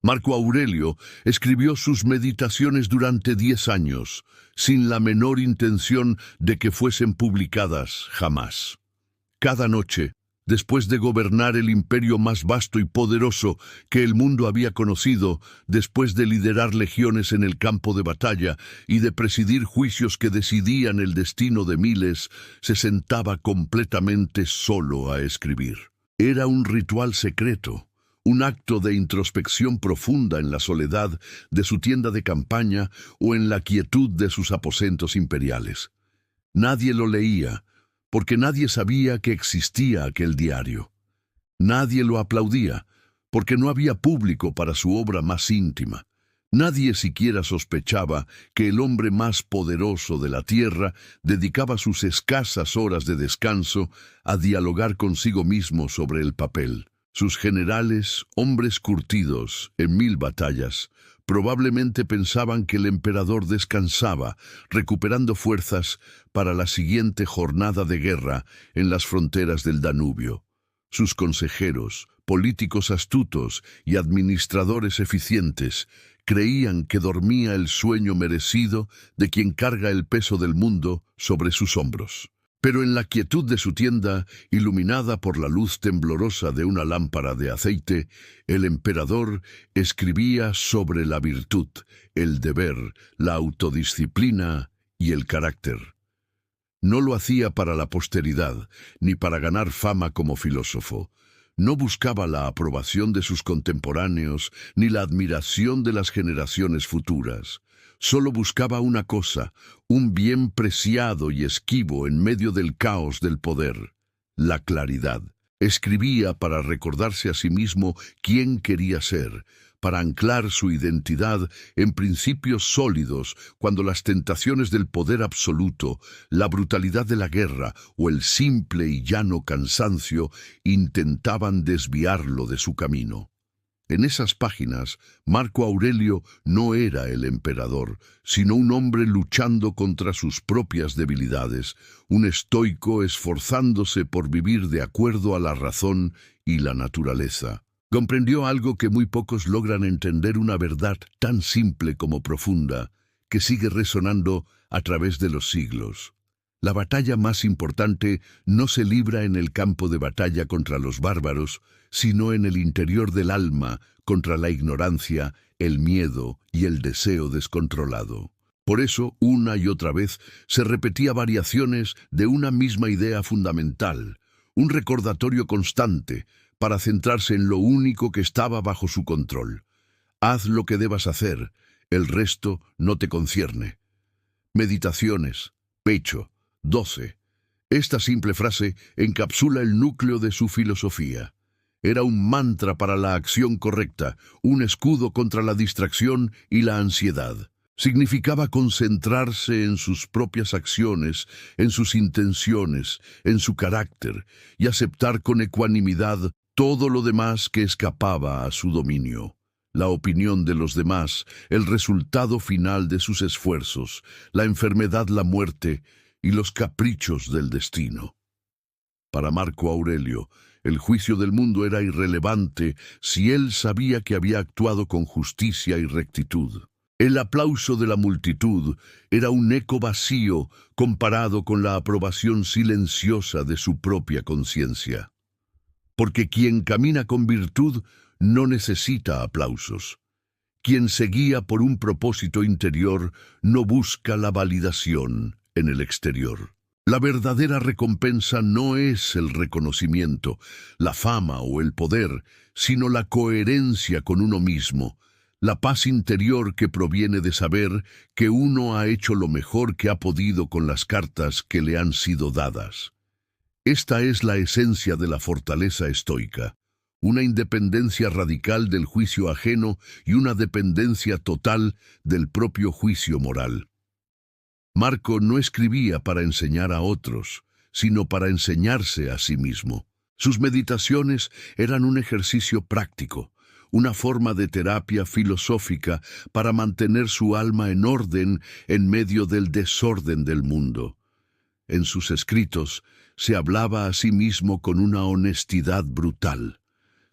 Marco Aurelio escribió sus meditaciones durante 10 años, sin la menor intención de que fuesen publicadas jamás. Cada noche, después de gobernar el imperio más vasto y poderoso que el mundo había conocido, después de liderar legiones en el campo de batalla y de presidir juicios que decidían el destino de miles, se sentaba completamente solo a escribir. Era un ritual secreto, un acto de introspección profunda en la soledad de su tienda de campaña o en la quietud de sus aposentos imperiales. Nadie lo leía, porque nadie sabía que existía aquel diario. Nadie lo aplaudía, porque no había público para su obra más íntima. Nadie siquiera sospechaba que el hombre más poderoso de la tierra dedicaba sus escasas horas de descanso a dialogar consigo mismo sobre el papel. Sus generales, hombres curtidos en 1000 batallas, probablemente pensaban que el emperador descansaba, recuperando fuerzas para la siguiente jornada de guerra en las fronteras del Danubio. Sus consejeros, políticos astutos y administradores eficientes creían que dormía el sueño merecido de quien carga el peso del mundo sobre sus hombros. Pero en la quietud de su tienda, iluminada por la luz temblorosa de una lámpara de aceite, el emperador escribía sobre la virtud, el deber, la autodisciplina y el carácter. No lo hacía para la posteridad, ni para ganar fama como filósofo. No buscaba la aprobación de sus contemporáneos, ni la admiración de las generaciones futuras. Solo buscaba una cosa, un bien preciado y esquivo en medio del caos del poder: la claridad. Escribía para recordarse a sí mismo quién quería ser, para anclar su identidad en principios sólidos cuando las tentaciones del poder absoluto, la brutalidad de la guerra o el simple y llano cansancio intentaban desviarlo de su camino. En esas páginas, Marco Aurelio no era el emperador, sino un hombre luchando contra sus propias debilidades, un estoico esforzándose por vivir de acuerdo a la razón y la naturaleza. Comprendió algo que muy pocos logran entender: una verdad tan simple como profunda, que sigue resonando a través de los siglos. La batalla más importante no se libra en el campo de batalla contra los bárbaros, sino en el interior del alma, contra la ignorancia, el miedo y el deseo descontrolado. Por eso, una y otra vez, se repetía variaciones de una misma idea fundamental, un recordatorio constante para centrarse en lo único que estaba bajo su control. Haz lo que debas hacer, el resto no te concierne. Meditaciones, pecho, 12. Esta simple frase encapsula el núcleo de su filosofía. Era un mantra para la acción correcta, un escudo contra la distracción y la ansiedad. Significaba concentrarse en sus propias acciones, en sus intenciones, en su carácter, y aceptar con ecuanimidad todo lo demás que escapaba a su dominio. La opinión de los demás, el resultado final de sus esfuerzos, la enfermedad, la muerte y los caprichos del destino. Para Marco Aurelio, el juicio del mundo era irrelevante si él sabía que había actuado con justicia y rectitud. El aplauso de la multitud era un eco vacío comparado con la aprobación silenciosa de su propia conciencia. Porque quien camina con virtud no necesita aplausos. Quien se guía por un propósito interior no busca la validación en el exterior. La verdadera recompensa no es el reconocimiento, la fama o el poder, sino la coherencia con uno mismo, la paz interior que proviene de saber que uno ha hecho lo mejor que ha podido con las cartas que le han sido dadas. Esta es la esencia de la fortaleza estoica, una independencia radical del juicio ajeno y una dependencia total del propio juicio moral. Marco no escribía para enseñar a otros, sino para enseñarse a sí mismo. Sus meditaciones eran un ejercicio práctico, una forma de terapia filosófica para mantener su alma en orden en medio del desorden del mundo. En sus escritos se hablaba a sí mismo con una honestidad brutal.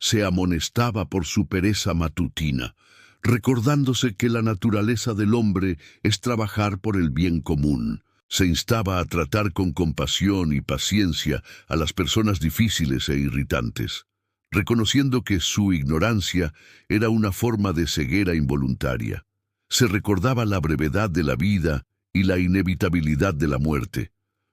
se amonestaba por su pereza matutina, recordándose que la naturaleza del hombre es trabajar por el bien común. Se instaba a tratar con compasión y paciencia a las personas difíciles e irritantes, reconociendo que su ignorancia era una forma de ceguera involuntaria. Se recordaba la brevedad de la vida y la inevitabilidad de la muerte,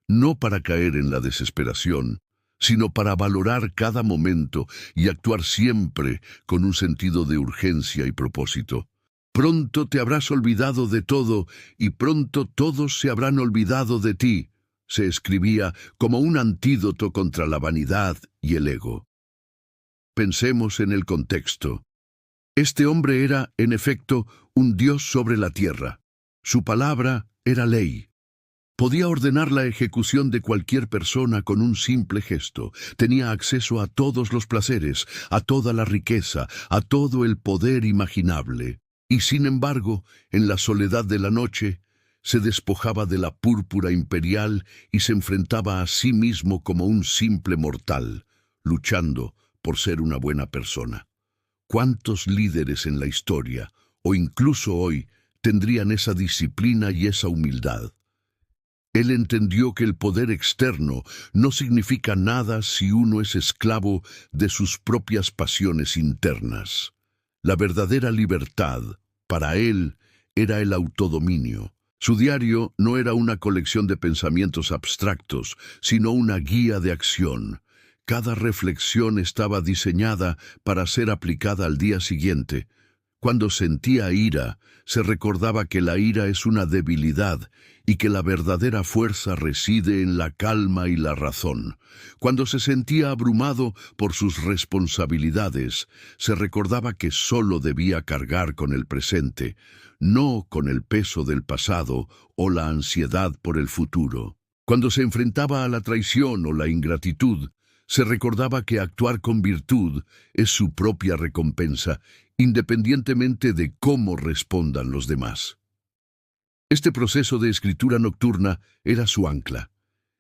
no para caer en la desesperación, sino para valorar cada momento y actuar siempre con un sentido de urgencia y propósito. Pronto te habrás olvidado de todo y pronto todos se habrán olvidado de ti, se escribía como un antídoto contra la vanidad y el ego. Pensemos en el contexto. Este hombre era, en efecto, un Dios sobre la tierra. Su palabra era ley. Podía ordenar la ejecución de cualquier persona con un simple gesto. Tenía acceso a todos los placeres, a toda la riqueza, a todo el poder imaginable. Y sin embargo, en la soledad de la noche, se despojaba de la púrpura imperial y se enfrentaba a sí mismo como un simple mortal, luchando por ser una buena persona. ¿Cuántos líderes en la historia, o incluso hoy, tendrían esa disciplina y esa humildad? Él entendió que el poder externo no significa nada si uno es esclavo de sus propias pasiones internas. La verdadera libertad, para él, era el autodominio. Su diario no era una colección de pensamientos abstractos, sino una guía de acción. Cada reflexión estaba diseñada para ser aplicada al día siguiente. Cuando sentía ira, se recordaba que la ira es una debilidad y que la verdadera fuerza reside en la calma y la razón. Cuando se sentía abrumado por sus responsabilidades, se recordaba que solo debía cargar con el presente, no con el peso del pasado o la ansiedad por el futuro. Cuando se enfrentaba a la traición o la ingratitud, se recordaba que actuar con virtud es su propia recompensa, independientemente de cómo respondan los demás. Este proceso de escritura nocturna era su ancla.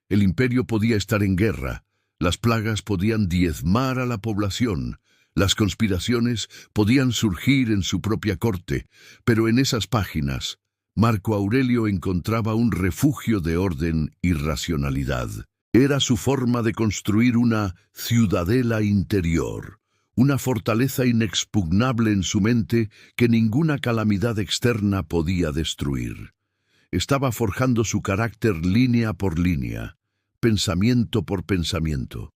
El imperio podía estar en guerra, las plagas podían diezmar a la población, las conspiraciones podían surgir en su propia corte, pero en esas páginas, Marco Aurelio encontraba un refugio de orden y racionalidad. Era su forma de construir una ciudadela interior, una fortaleza inexpugnable en su mente que ninguna calamidad externa podía destruir. Estaba forjando su carácter línea por línea, pensamiento por pensamiento.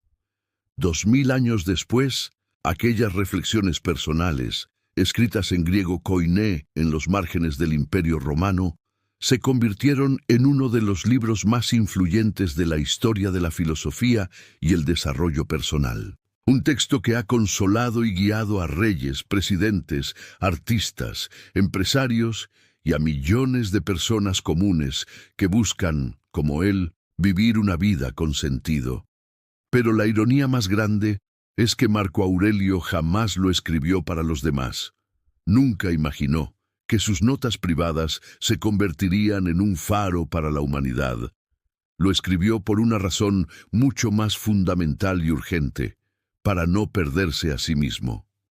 2000 años después, aquellas reflexiones personales, escritas en griego koiné en los márgenes del Imperio Romano, se convirtieron en uno de los libros más influyentes de la historia de la filosofía y el desarrollo personal. Un texto que ha consolado y guiado a reyes, presidentes, artistas, empresarios y a millones de personas comunes que buscan, como él, vivir una vida con sentido. Pero la ironía más grande es que Marco Aurelio jamás lo escribió para los demás. Nunca imaginó que sus notas privadas se convertirían en un faro para la humanidad. Lo escribió por una razón mucho más fundamental y urgente, para no perderse a sí mismo.